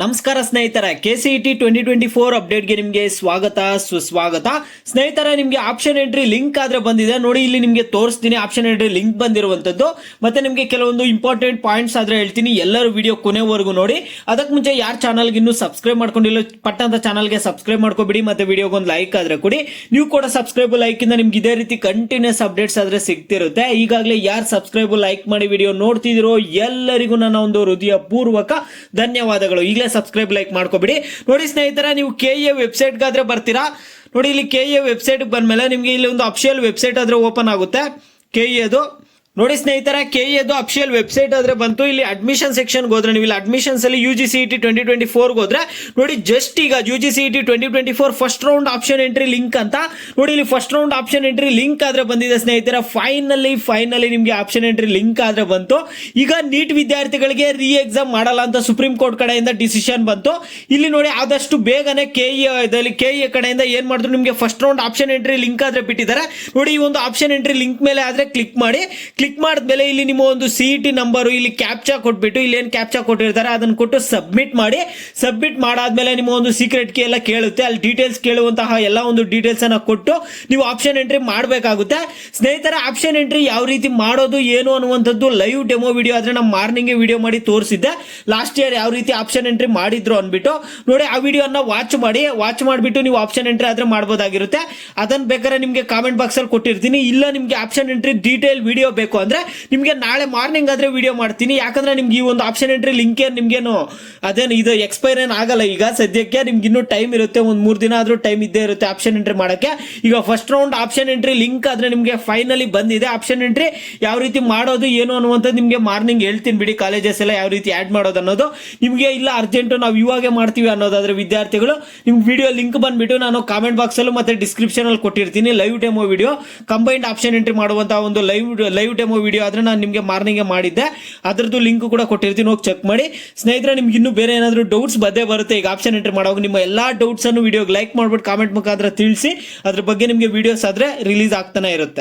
ನಮಸ್ಕಾರ ಸ್ನೇಹಿತರೆ, KCET 2024 ಅಪ್ಡೇಟ್ಗೆ ನಿಮಗೆ ಸ್ವಾಗತ ಸುಸ್ವಾಗತ. ಸ್ನೇಹಿತರೆ, ನಿಮಗೆ ಆಪ್ಷನ್ ಎಂಟ್ರಿ ಲಿಂಕ್ ಆದ್ರೆ ಬಂದಿದೆ ನೋಡಿ. ಇಲ್ಲಿ ನಿಮಗೆ ತೋರಿಸ್ತೀನಿ ಆಪ್ಷನ್ ಎಂಟ್ರಿ ಲಿಂಕ್ ಬಂದಿರುವಂತದ್ದು. ಮತ್ತೆ ನಿಮಗೆ ಕೆಲವೊಂದು ಇಂಪಾರ್ಟೆಂಟ್ ಪಾಯಿಂಟ್ಸ್ ಆದ್ರೆ ಹೇಳ್ತೀನಿ, ಎಲ್ಲರೂ ವಿಡಿಯೋ ಕೊನೆವರೆಗೂ ನೋಡಿ. ಅದಕ್ಕೆ ಮುಂಚೆ ಯಾರು ಚಾನಲ್ಗೆ ಇನ್ನೂ ಸಬ್ಸ್ಕ್ರೈಬ್ ಮಾಡ್ಕೊಂಡಿಲ್ಲ ಪಟ್ಟಂತ ಚಾನಲ್ಗೆ ಸಬ್ಸ್ಕ್ರೈಬ್ ಮಾಡ್ಕೊಬಿಡಿ. ಮತ್ತೆ ವಿಡಿಯೋಗೆ ಒಂದು ಲೈಕ್ ಆದ್ರೆ ಕೊಡಿ. ನೀವು ಕೂಡ ಸಬ್ಸ್ಕ್ರೈಬ್ ಲೈಕ್ ಇಂದ ನಿಮ್ಗೆ ಇದೇ ರೀತಿ ಕಂಟಿನ್ಯೂಸ್ ಅಪ್ಡೇಟ್ಸ್ ಆದ್ರೆ ಸಿಗ್ತಿರುತ್ತೆ. ಈಗಾಗಲೇ ಯಾರು ಸಬ್ಸ್ಕ್ರೈಬ್ ಲೈಕ್ ಮಾಡಿ ವಿಡಿಯೋ ನೋಡ್ತಿದಿರೋ ಎಲ್ಲರಿಗೂ ನನ್ನ ಒಂದು ಹೃದಯ ಪೂರ್ವಕ ಧನ್ಯವಾದಗಳು. ಈಗಲೇ ಸಬ್ಸ್ಕ್ರೈಬ್ ಲೈಕ್ ಮಾಡ್ಕೊಬಿಡಿ. ನೋಡಿ ಸ್ನೇಹಿತರೆ, ನೀವು KE ವೆಬ್ಸೈಟ್ ಗಾದ್ರೆ ಬರ್ತೀರಾ ನೋಡಿ. ಇಲ್ಲಿ KE ವೆಬ್ಸೈಟ್ ಬಂದ್ಮೇಲೆ ನಿಮ್ಗೆ ಇಲ್ಲಿ ಒಂದು ಅಫಿಷಿಯಲ್ ವೆಬ್ಸೈಟ್ ಆದ್ರೆ ಓಪನ್ ಆಗುತ್ತೆ KE ಅದು. ನೋಡಿ ಸ್ನೇಹಿತರೆ, KE ಅದು ಅಫಿಷಿಯಲ್ ವೆಬ್ಸೈಟ್ ಆದ್ರೆ ಬಂತು. ಇಲ್ಲಿ ಅಡ್ಮಿಷನ್ ಸೆಕ್ಷನ್ ಹೋದ್ರೆ ನೀವು ಇಲ್ಲಿ ಅಡ್ಮಿಷನ್ಸ್ ಅಲ್ಲಿ UGCET 2024 ಹೋದ್ರೆ ನೋಡಿ, ಜಸ್ಟ್ ಈಗ UGCET 2024 first round option entry link ಅಂತ ನೋಡಿ. ಇಲ್ಲಿ first round option entry link ಆದ್ರೆ ಬಂದಿದೆ ಸ್ನೇಹಿತರೆ. ಫೈನಲಿ ನಿಮ್ಗೆ ಆಪ್ಷನ್ ಎಂಟ್ರಿ ಲಿಂಕ್ ಆದ್ರೆ ಬಂತು. ಈಗ ನೀಟ್ ವಿದ್ಯಾರ್ಥಿಗಳಿಗೆ ರೀ ಎಕ್ಸಾಮ್ ಮಾಡಲ್ಲ ಅಂತ ಸುಪ್ರೀಂ ಕೋರ್ಟ್ ಕಡೆಯಿಂದ ಡಿಸಿಷನ್ ಬಂತು. ಇಲ್ಲಿ ನೋಡಿ, ಆದಷ್ಟು ಬೇಗನೆ KE ಕಡೆಯಿಂದ ಏನ್ ಮಾಡಿದ್ರು, ನಿಮ್ಗೆ first round option entry link ಆದ್ರೆ ಬಿಟ್ಟಿದ್ದಾರೆ ನೋಡಿ. ಈ ಒಂದು ಆಪ್ಷನ್ ಎಂಟ್ರಿ ಲಿಂಕ್ ಮೇಲೆ ಆದ್ರೆ ಕ್ಲಿಕ್ ಮಾಡಿ. ಕ್ಲಿಕ್ ಮಾಡಿದ್ಮೇಲೆ ಇಲ್ಲಿ ನಿಮ್ಮ ಒಂದು CET ನಂಬರು, ಇಲ್ಲಿ ಕ್ಯಾಪ್ಚಾ ಕೊಟ್ಬಿಟ್ಟು ಇಲ್ಲಿ ಏನು ಕ್ಯಾಪ್ಚಾ ಕೊಟ್ಟಿರ್ತಾರೆ ಅದನ್ನು ಕೊಟ್ಟು ಸಬ್ಮಿಟ್ ಮಾಡಿ. ಸಬ್ಮಿಟ್ ಮಾಡಾದ್ಮೇಲೆ ನಿಮ್ಮ ಒಂದು ಸೀಕ್ರೆಟ್ ಕೀ ಎಲ್ಲ ಕೇಳುತ್ತೆ. ಅಲ್ಲಿ ಡೀಟೇಲ್ಸ್ ಕೇಳುವಂತಹ ಎಲ್ಲ ಒಂದು ಡೀಟೇಲ್ಸ್ ಅನ್ನ ಕೊಟ್ಟು ನೀವು ಆಪ್ಷನ್ ಎಂಟ್ರಿ ಮಾಡಬೇಕಾಗುತ್ತೆ. ಸ್ನೇಹಿತರೆ, ಆಪ್ಷನ್ ಎಂಟ್ರಿ ಯಾವ ರೀತಿ ಮಾಡೋದು ಏನು ಅನ್ನುವಂಥದ್ದು ಲೈವ್ ಡೆಮೋ ವಿಡಿಯೋ ಆದ್ರೆ ನಮ್ಮ ಮಾರ್ನಿಂಗ್ ವಿಡಿಯೋ ಮಾಡಿ ತೋರಿಸಿದ್ದೆ. ಲಾಸ್ಟ್ ಇಯರ್ ಯಾವ ರೀತಿ ಆಪ್ಷನ್ ಎಂಟ್ರಿ ಮಾಡಿದ್ರು ಅಂದ್ಬಿಟ್ಟು ನೋಡಿ. ಆ ವಿಡಿಯೋನ ವಾಚ್ ಮಾಡಿಬಿಟ್ಟು ನೀವು ಆಪ್ಷನ್ ಎಂಟ್ರಿ ಆದ್ರೆ ಮಾಡಬಹುದಾಗಿರುತ್ತೆ. ಅದನ್ನ ಬೇಕಾದ್ರೆ ನಿಮಗೆ ಕಾಮೆಂಟ್ ಬಾಕ್ಸ್ ಅಲ್ಲಿ ಕೊಟ್ಟಿರ್ತೀನಿ. ಇಲ್ಲ ನಿಮ್ಗೆ ಆಪ್ಷನ್ ಎಂಟ್ರಿ ಡೀಟೇಲ್ ವಿಡಿಯೋ ಬೇಕು ಅಂದ್ರೆ ನಿಮ್ಗೆ ನಾಳೆ ಮಾರ್ನಿಂಗ್ ಆದ್ರೆ ವಿಡಿಯೋ ಮಾಡ್ತೀನಿ. ಯಾಕಂದ್ರೆ ನಿಮ್ಗೆ ಈ ಒಂದು ಆಪ್ಷನ್ ಎಂಟ್ರಿ ಲಿಂಕ್ ನಿಮ್ಗೇನು ಅದೇನು ಇದು ಎಕ್ಸ್ಪೈರ್ ಏನ್ ಆಗಲ್ಲ. ಈಗ ಸದ್ಯಕ್ಕೆ ನಿಮ್ಗೆ ಇನ್ನೂ ಟೈಮ್ ಇರುತ್ತೆ, ಒಂದು 3 ದಿನ ಆದ್ರೂ ಟೈಮ್ ಇದ್ದೇ ಇರುತ್ತೆ ಆಪ್ಷನ್ ಎಂಟ್ರಿ ಮಾಡಕ್ಕೆ. ಈಗ first round option entry link ಆದ್ರೆ ನಿಮ್ಗೆ ಫೈನಲಿ ಬಂದಿದೆ. ಆಪ್ಷನ್ ಎಂಟ್ರಿ ಯಾವ ರೀತಿ ಮಾಡೋದು ಏನು ಅನ್ನುವಂಥದ್ದು ನಿಮ್ಗೆ ಮಾರ್ನಿಂಗ್ ಹೇಳ್ತೀನಿ ಬಿಡಿ. ಕಾಲೇಜಸ್ ಎಲ್ಲ ಯಾವ ರೀತಿ ಆಡ್ ಮಾಡೋದು ಅನ್ನೋದು ನಿಮ್ಗೆ ಇಲ್ಲ ಅರ್ಜೆಂಟ್ ನಾವು ಇವಾಗೆ ಮಾಡ್ತೀವಿ ಅನ್ನೋದಾದ್ರೆ ವಿದ್ಯಾರ್ಥಿಗಳು ನಿಮ್ಗೆ ವಿಡಿಯೋ ಲಿಂಕ್ ಬಂದ್ಬಿಟ್ಟು ನಾನು ಕಾಮೆಂಟ್ ಬಾಕ್ಸ್ ಅಲ್ಲೂ ಮತ್ತೆ ಡಿಸ್ಕ್ರಿಪ್ಷನ್ ಅಲ್ಲಿ ಕೊಟ್ಟಿರ್ತೀನಿ. Live demo video combined option entry ಮಾಡುವಂತಹ ಒಂದು ಲೈವ್ ಡೆಮೋ ವಿಡಿಯೋ ಆದ್ರೆ ನಾನು ನಿಮಗೆ ಮಾರ್ನಿಂಗ್ ಮಾಡಿದ್ದೆ. ಅದರದ್ದು ಲಿಂಕ್ ಕೂಡ ಕೊಟ್ಟಿರ್ತೀನಿ, ಹೋಗಿ ಚೆಕ್ ಮಾಡಿ. ಸ್ನೇಹಿತರೆ, ನಿಮ್ಗೆ ಇನ್ನೂ ಬೇರೆ ಏನಾದರೂ ಡೌಟ್ಸ್ ಬಂದೇ ಬರುತ್ತೆ ಈಗ ಆಪ್ಷನ್ ಎಂಟ್ರಿ ಮಾಡುವಾಗ. ನಿಮ್ಮ ಎಲ್ಲಾ ಡೌಟ್ಸ್ ಅನ್ನು ವಿಡಿಯೋಗೆ ಲೈಕ್ ಮಾಡ್ಬಿಟ್ಟು ಕಾಮೆಂಟ್ ಮುಖಾಂತರ ತಿಳಿಸಿ. ಅದ್ರ ಬಗ್ಗೆ ನಿಮಗೆ ವಿಡಿಯೋಸ್ ಆದ್ರೆ ರಿಲೀಸ್ ಆಗ್ತಾನೆ ಇರುತ್ತೆ.